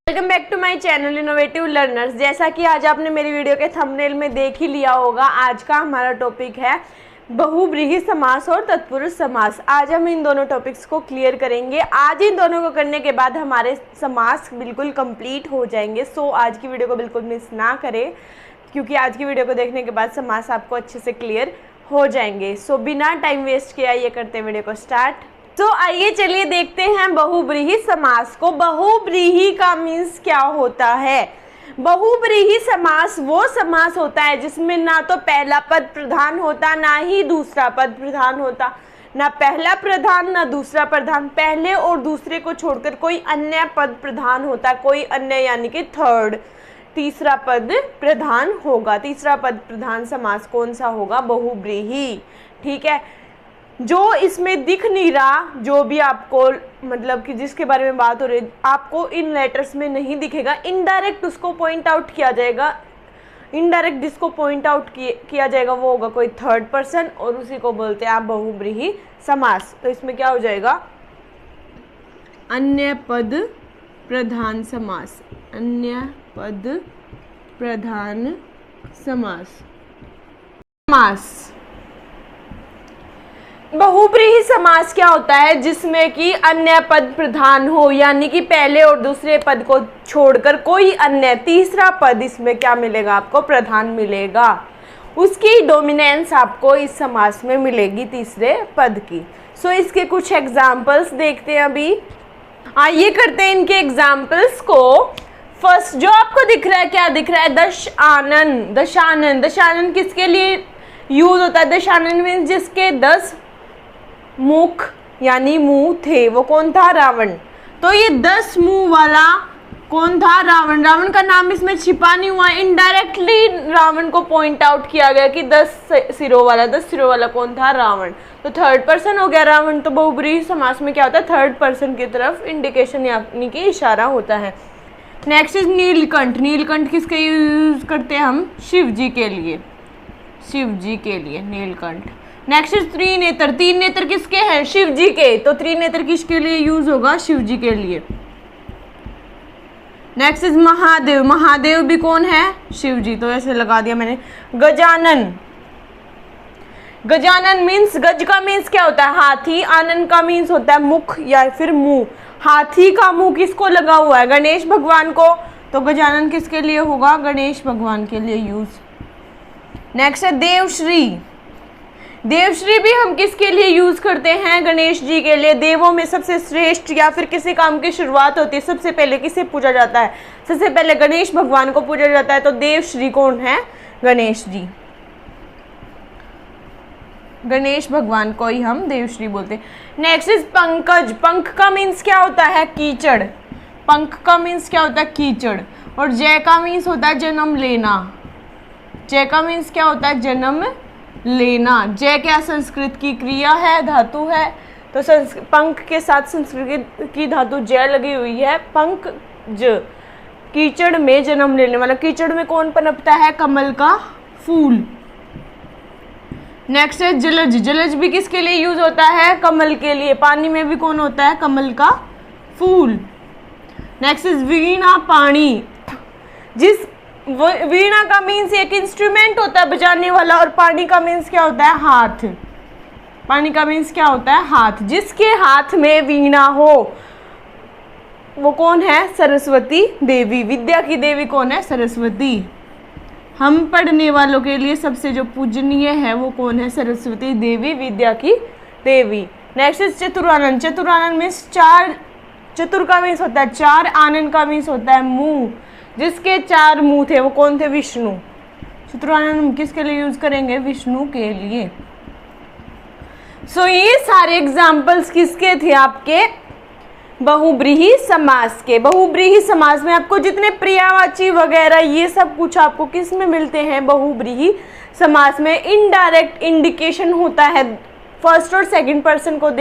Welcome back to my channel innovative learners. जैसा कि आज आपने मेरी वीडियो के थंबनेल में देख ही लिया होगा, आज का हमारा टॉपिक है बहुब्रीहि समास और तत्पुरुष समास। आज हम इन दोनों टॉपिक्स को क्लियर करेंगे। आज इन दोनों को करने के बाद हमारे समास बिल्कुल कंप्लीट हो जाएंगे। सो आज की वीडियो को बिल्कुल मिस ना करें, क्योंकि आज की वीडियो को देखने के बाद समास आपको अच्छे से क्लियर हो जाएंगे। सो बिना टाइम वेस्ट किए आइए करते हैं वीडियो को स्टार्ट। तो आइए चलिए देखते हैं बहुब्रीहि समास को। बहुब्रीहि का मीन्स क्या होता है? बहुब्रीहि समास वो समास होता है जिसमें ना तो पहला पद प्रधान होता, ना ही दूसरा पद प्रधान होता। ना पहला प्रधान ना दूसरा प्रधान, पहले और दूसरे को छोड़कर कोई अन्य पद प्रधान होता, कोई अन्य यानी कि थर्ड, तीसरा पद प्रधान होगा। तीसरा पद प्रधान समास कौन सा होगा? बहुब्रीहि। ठीक है, जो इसमें दिख नहीं रहा, जो भी आपको मतलब कि जिसके बारे में बात हो रही है, आपको इन लेटर्स में नहीं दिखेगा, इनडायरेक्ट उसको पॉइंट आउट किया जाएगा। इनडायरेक्ट जिसको पॉइंट आउट किया जाएगा वो होगा कोई थर्ड पर्सन, और उसी को बोलते हैं आप बहुब्रीहि समास। तो इसमें क्या हो जाएगा? अन्य पद प्रधान समास। अन्य पद प्रधान समास। बहुब्रीहि समास क्या होता है? जिसमें कि अन्य पद प्रधान हो, यानी कि पहले और दूसरे पद को छोड़कर कोई अन्य तीसरा पद इसमें क्या मिलेगा? आपको प्रधान मिलेगा। उसकी डोमिनेंस आपको इस समास में मिलेगी तीसरे पद की। सो इसके कुछ एग्जाम्पल्स देखते हैं अभी। आइए करते हैं इनके एग्जाम्पल्स को। फर्स्ट जो आपको दिख रहा है, क्या दिख रहा है? दशानन। दशानन, दशानन किसके लिए यूज होता है? दशानन मीन्स जिसके 10 मुख यानी मुंह थे, वो कौन था? रावण। तो ये 10 मुंह वाला कौन था? रावण। रावण का नाम इसमें छिपा नहीं हुआ, इनडायरेक्टली रावण को पॉइंट आउट किया गया कि 10 सिरों वाला कौन था? रावण। तो थर्ड पर्सन हो गया रावण। तो बहुब्रीहि समास में क्या होता है? थर्ड पर्सन की तरफ इंडिकेशन यानी कि इशारा होता है। Next is Neelkanth. नीलकंठ किसके यूज करते हैं हम? शिव जी के लिए। शिव जी के लिए नीलकंठ। Next is Trinetra. तीन नेत्र किसके हैं? शिव जी के। तो त्रिनेत्र किसके लिए यूज होगा? शिव जी के लिए। Next is Mahadev. महादेव भी कौन है? शिव जी। तो ऐसे लगा दिया मैंने। गजानन। गजानन मीन्स, गज का मीन्स क्या होता है? हाथी। आनन का मीन्स होता है मुख या फिर मुंह। हाथी का मुंह किसको लगा हुआ है? गणेश भगवान को। तो गजानन किसके लिए होगा? गणेश भगवान के लिए यूज। नेक्स्ट है देवश्री। देवश्री भी हम किसके लिए यूज करते हैं? गणेश जी के लिए। देवों में सबसे श्रेष्ठ या फिर किसी काम की शुरुआत होती है, सबसे पहले किसे पूजा जाता है? सबसे पहले गणेश भगवान को पूजा जाता है। तो देवश्री कौन है? गणेश जी। गणेश भगवान को ही हम देवश्री बोलते हैं। Next is Pankaj. पंख का मीन्स क्या होता है? कीचड़। पंख का मीन्स क्या होता है? कीचड़। और जय का मीन्स होता है जन्म लेना। जय का मीन्स क्या होता है? जन्म लेना। जय क्या संस्कृत की क्रिया है, धातु है। तो पंख के साथ संस्कृत की धातु जय लगी हुई है। पंख ज, कीचड़ में जन्म लेने वाला। कीचड़ में कौन पनपता है? कमल का फूल। नेक्स्ट है जलज। जलज भी किसके लिए यूज होता है? कमल के लिए। पानी में भी कौन होता है? कमल का फूल। नेक्स्ट इज वीणा। पाणी। जिस वीणा का मीन्स एक इंस्ट्रूमेंट होता है बजाने वाला, और पानी का मीन्स क्या होता है? हाथ। पानी का मीन्स क्या होता है? हाथ। जिसके हाथ में वीणा हो वो कौन है? सरस्वती देवी। विद्या की देवी कौन है? सरस्वती। हम पढ़ने वालों के लिए सबसे जो पूजनीय है वो कौन है? सरस्वती देवी, विद्या की देवी। नेक्स्ट इज चतुरानन। चतुरानन मीन्स चार। चतुर का मीन्स होता है चार, आनंद का मीन्स होता है मुंह। जिसके 4 मुंह थे वो कौन थे? विष्णु। चतुरानन हम किसके लिए यूज करेंगे? विष्णु के लिए। सो ये सारे एग्जाम्पल्स किसके थे? आपके बहुब्रीहि समास के। बहुब्रीहि समास में आपको जितने पर्यायवाची वगैरह ये सब कुछ आपको किस में मिलते हैं? बहुब्रीहि समास में। इनडायरेक्ट इंडिकेशन होता है, फर्स्ट और सेकंड पर्सन को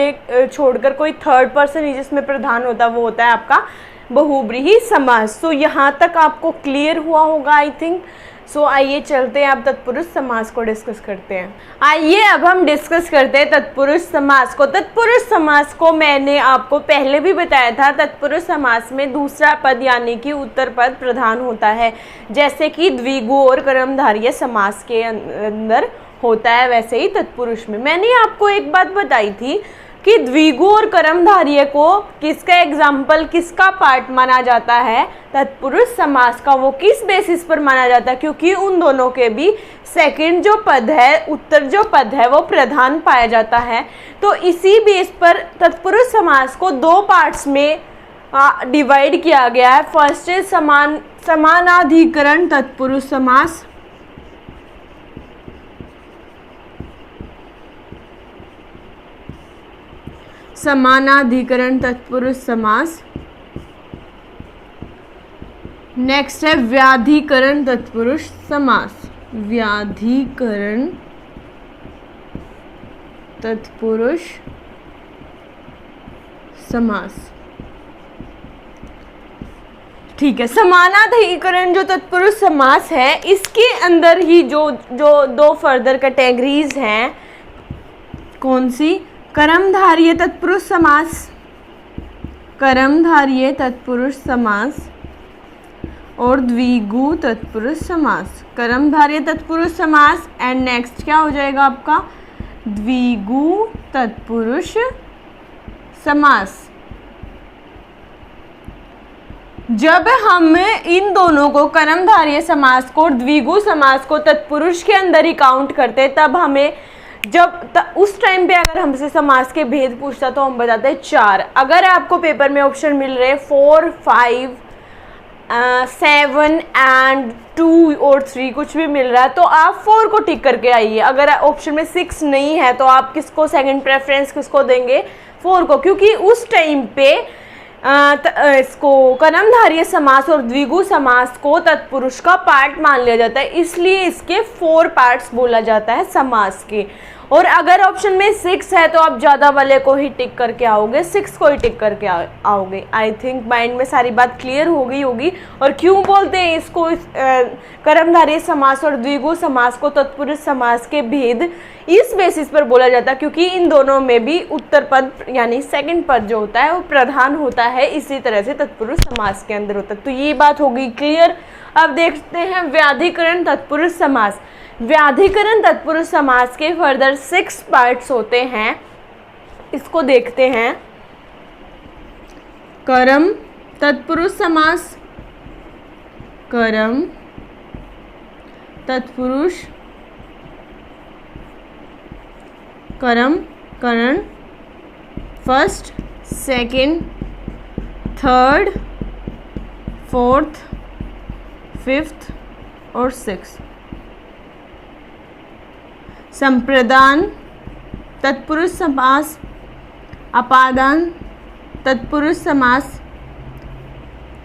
छोड़कर कोई थर्ड पर्सन ही जिसमें प्रधान होता है, वो होता है आपका बहुब्रीहि समास। सो यहाँ तक आपको क्लियर हुआ होगा आई थिंक। सो आइए चलते हैं अब तत्पुरुष समास को डिस्कस करते हैं। आइए अब हम डिस्कस करते हैं तत्पुरुष समास को। तत्पुरुष समास को मैंने आपको पहले भी बताया था। तत्पुरुष समास में दूसरा पद यानी कि उत्तर पद प्रधान होता है, जैसे कि द्विगु और कर्मधारय समास के अंदर होता है, वैसे ही तत्पुरुष में। मैंने आपको एक बात बताई थी कि द्विगु और कर्मधारय को किसका एग्जाम्पल, किसका पार्ट माना जाता है, तत्पुरुष समास का। वो किस बेसिस पर माना जाता है, क्योंकि उन दोनों के भी सेकंड जो पद है, उत्तर जो पद है, वो प्रधान पाया जाता है। तो इसी बेस पर तत्पुरुष समास को दो पार्ट्स में डिवाइड किया गया है। फर्स्ट इज समानाधिकरण तत्पुरुष समास, समानाधिकरण तत्पुरुष समास। नेक्स्ट है व्याधिकरण तत्पुरुष समास, व्याधिकरण तत्पुरुष समास। ठीक है, समानाधिकरण जो तत्पुरुष समास है, इसके अंदर ही जो दो फर्दर कैटेगरीज हैं, कौन सी, कर्मधारय तत्पुरुष समास, कर्मधारय तत्पुरुष समास और द्विगु तत्पुरुष समास। कर्मधारय तत्पुरुष समास एंड नेक्स्ट क्या हो जाएगा आपका, द्विगु तत्पुरुष समास। जब हम इन दोनों को, कर्मधारय समास को और द्विगु समास को तत्पुरुष के अंदर ही काउंट करते, तब हमें उस टाइम पे अगर हमसे समास के भेद पूछता तो हम बताते हैं 4। अगर आपको पेपर में ऑप्शन मिल रहे 4, 5, 7 एंड 2 और 3 कुछ भी मिल रहा है, तो आप 4 को टिक करके आइए। अगर ऑप्शन में 6 नहीं है तो आप किसको सेकंड प्रेफरेंस किसको देंगे, 4 को, क्योंकि उस टाइम पे इसको कर्मधारय समास और द्विगु समास को तत्पुरुष का पार्ट मान लिया जाता है, इसलिए इसके 4 पार्ट्स बोला जाता है समास के। और अगर ऑप्शन में 6 है तो आप ज़्यादा वाले को ही टिक करके आओगे, 6 को ही टिक करके आओगे। आई थिंक माइंड में सारी बात क्लियर हो गई होगी। और क्यों बोलते हैं इसको कर्मधारय समास और द्विगु समास को तत्पुरुष समास के भेद इस बेसिस पर बोला जाता है, क्योंकि इन दोनों में भी उत्तर पद यानी सेकंड पद जो होता है वो प्रधान होता है, इसी तरह से तत्पुरुष समास के अंदर होता है। तो ये बात हो गई क्लियर। अब देखते हैं व्याधिकरण तत्पुरुष समास। व्याधिकरण तत्पुरुष समास के फर्दर 6 पार्ट्स होते हैं, इसको देखते हैं। कर्म तत्पुरुष समास, कर्म तत्पुरुष, कर्म करण, first, second, third, fourth, fifth और सिक्स्थ। संप्रदान तत्पुरुष समास, अपादान तत्पुरुष समास,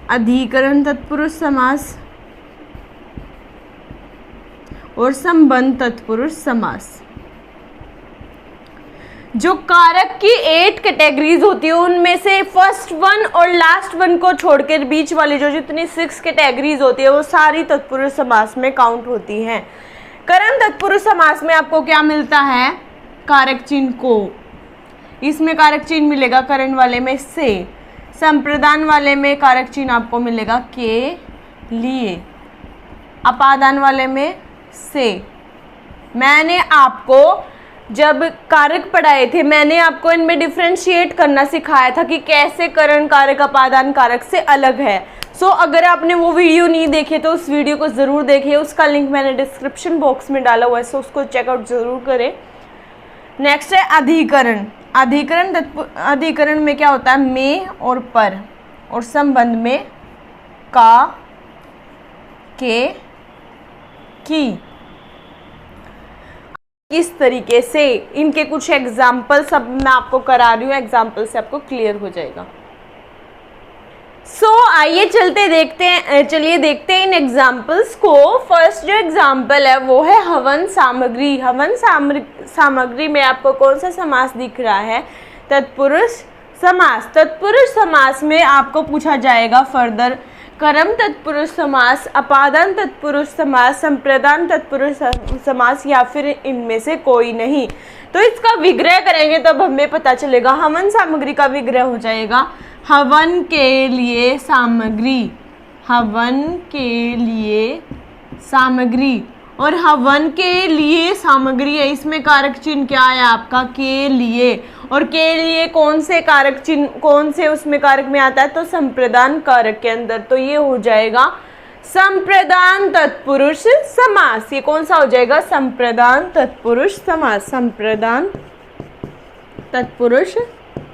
अधिकरण तत्पुरुष समास और संबंध तत्पुरुष समास। जो कारक की 8 कैटेगरीज होती है, उनमें से फर्स्ट वन और लास्ट वन को छोड़कर बीच वाली जो जितनी 6 कैटेगरीज होती है वो सारी तत्पुरुष समास में काउंट होती हैं। करण तत्पुरुष समास में आपको क्या मिलता है, कारक चिन्ह को, इसमें कारक चिन्ह मिलेगा करण वाले में से, संप्रदान वाले में कारक चिन्ह आपको मिलेगा के लिए, अपादान वाले में से। मैंने आपको जब कारक पढ़ाए थे मैंने आपको इनमें डिफरेंशिएट करना सिखाया था कि कैसे करण कारक अपादान कारक से अलग है। सो अगर आपने वो वीडियो नहीं देखे तो उस वीडियो को ज़रूर देखिए, उसका लिंक मैंने डिस्क्रिप्शन बॉक्स में डाला हुआ है, सो उसको चेकआउट ज़रूर करें। नेक्स्ट है अधिकरण। अधिकरण में क्या होता है, में और पर, और संबंध में का, के, की। इस तरीके से इनके कुछ एग्जाम्पल सब मैं आपको करा रही हूँ, एग्जाम्पल से आपको क्लियर हो जाएगा। आइए चलिए देखते हैं इन एग्जाम्पल्स को। फर्स्ट जो एग्जाम्पल है वो है हवन सामग्री। हवन सामग्री में आपको कौन सा समास दिख रहा है, तत्पुरुष समास। तत्पुरुष समास में आपको पूछा जाएगा फर्दर कर्म तत्पुरुष समास, अपादान तत्पुरुष समास, संप्रदान तत्पुरुष समास या फिर इनमें से कोई नहीं। तो इसका विग्रह करेंगे तब हमें पता चलेगा। हवन सामग्री का विग्रह हो जाएगा हवन के लिए सामग्री, हवन के लिए सामग्री। और हवन के लिए सामग्री है, इसमें कारक चिन्ह क्या है आपका, के लिए। और के लिए कौन से कारक चिन्ह, कौन से उसमें कारक में आता है, तो संप्रदान कारक के अंदर। तो ये हो जाएगा संप्रदान तत्पुरुष समास। ये कौन सा हो जाएगा, संप्रदान तत्पुरुष समास, संप्रदान तत्पुरुष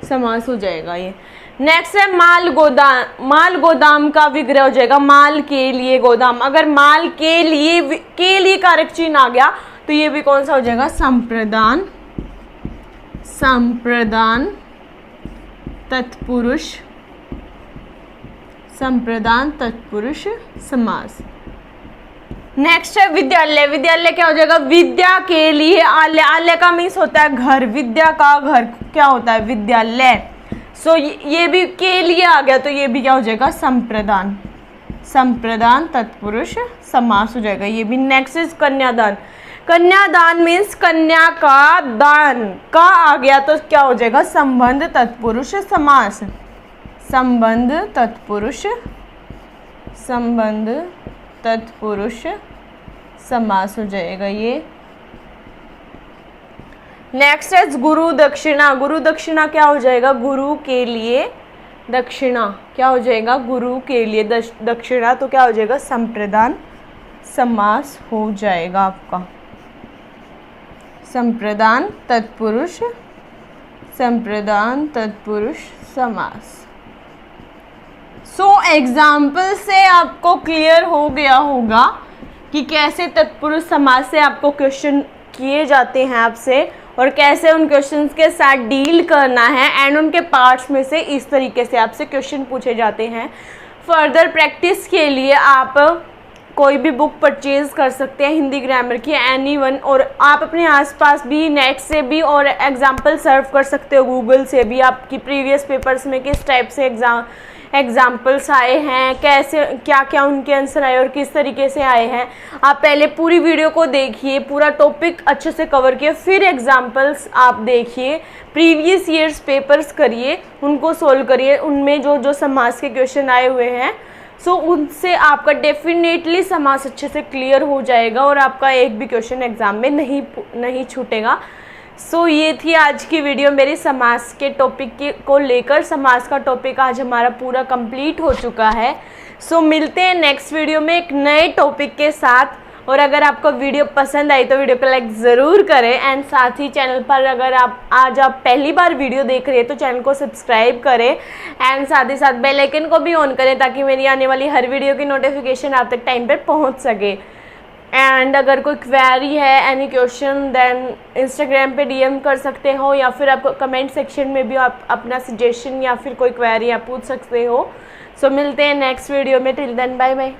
समास हो जाएगा ये। नेक्स्ट है माल गोदाम, माल गोदाम का विग्रह हो जाएगा माल के लिए गोदाम। अगर माल के लिए कारक चिन्ह आ गया तो ये भी कौन सा हो जाएगा, संप्रदान, संप्रदान तत्पुरुष, संप्रदान तत्पुरुष समास। नेक्स्ट है विद्यालय, विद्यालय क्या हो जाएगा, विद्या के लिए आलय, आलय का मीन्स होता है घर, विद्या का घर क्या होता है, विद्यालय। सो ये भी के लिए आ गया तो ये भी क्या हो जाएगा, संप्रदान, संप्रदान तत्पुरुष समास हो जाएगा ये भी। नेक्स्ट इज कन्यादान, कन्यादान मीन्स कन्या का दान, का आ गया तो क्या हो जाएगा, संबंध तत्पुरुष समास, संबंध तत्पुरुष, संबंध तत्पुरुष समास हो जाएगा ये। नेक्स्ट है गुरु दक्षिणा, गुरु दक्षिणा क्या हो जाएगा, गुरु के लिए दक्षिणा, क्या हो जाएगा, गुरु के लिए दक्षिणा, तो क्या हो जाएगा, संप्रदान समास हो जाएगा आपका, संप्रदान तत्पुरुष, संप्रदान तत्पुरुष समास। सो एग्जाम्पल से आपको क्लियर हो गया होगा कि कैसे तत्पुरुष समास से आपको क्वेश्चन किए जाते हैं आपसे और कैसे उन क्वेश्चंस के साथ डील करना है एंड उनके पार्ट्स में से इस तरीके से आपसे क्वेश्चन पूछे जाते हैं। फर्दर प्रैक्टिस के लिए आप कोई भी बुक परचेज कर सकते हैं हिंदी ग्रामर की, एनी वन, और आप अपने आसपास भी नेट से भी और एग्जाम्पल सर्व कर सकते हो, गूगल से भी, आपकी प्रीवियस पेपर्स में किस टाइप से एग्जाम्पल्स आए हैं, कैसे क्या क्या उनके आंसर आए और किस तरीके से आए हैं। आप पहले पूरी वीडियो को देखिए, पूरा टॉपिक अच्छे से कवर किए, फिर एग्जाम्पल्स आप देखिए, प्रीवियस ईयर्स पेपर्स करिए, उनको सोल्व करिए, उनमें जो जो समास के क्वेश्चन आए हुए हैं सो उनसे आपका डेफिनेटली समास अच्छे से क्लियर हो जाएगा और आपका एक भी क्वेश्चन एग्जाम में नहीं छूटेगा। सो ये थी आज की वीडियो मेरी समास के टॉपिक को लेकर। समास का टॉपिक आज हमारा पूरा कंप्लीट हो चुका है। सो मिलते हैं नेक्स्ट वीडियो में एक नए टॉपिक के साथ। और अगर आपको वीडियो पसंद आई तो वीडियो को लाइक ज़रूर करें एंड साथ ही चैनल पर अगर आप पहली बार वीडियो देख रहे हैं तो चैनल को सब्सक्राइब करें एंड साथ ही साथ बेल आइकन को भी ऑन करें ताकि मेरी आने वाली हर वीडियो की नोटिफिकेशन आप तक टाइम पर पहुंच सके। एंड अगर कोई क्वेरी है, एनी क्वेश्चन, देन इंस्टाग्राम पे डीएम कर सकते हो या फिर आप कमेंट सेक्शन में भी आप अपना सजेशन या फिर कोई क्वेरी आप पूछ सकते हो। सो मिलते हैं नेक्स्ट वीडियो में। Till then bye bye.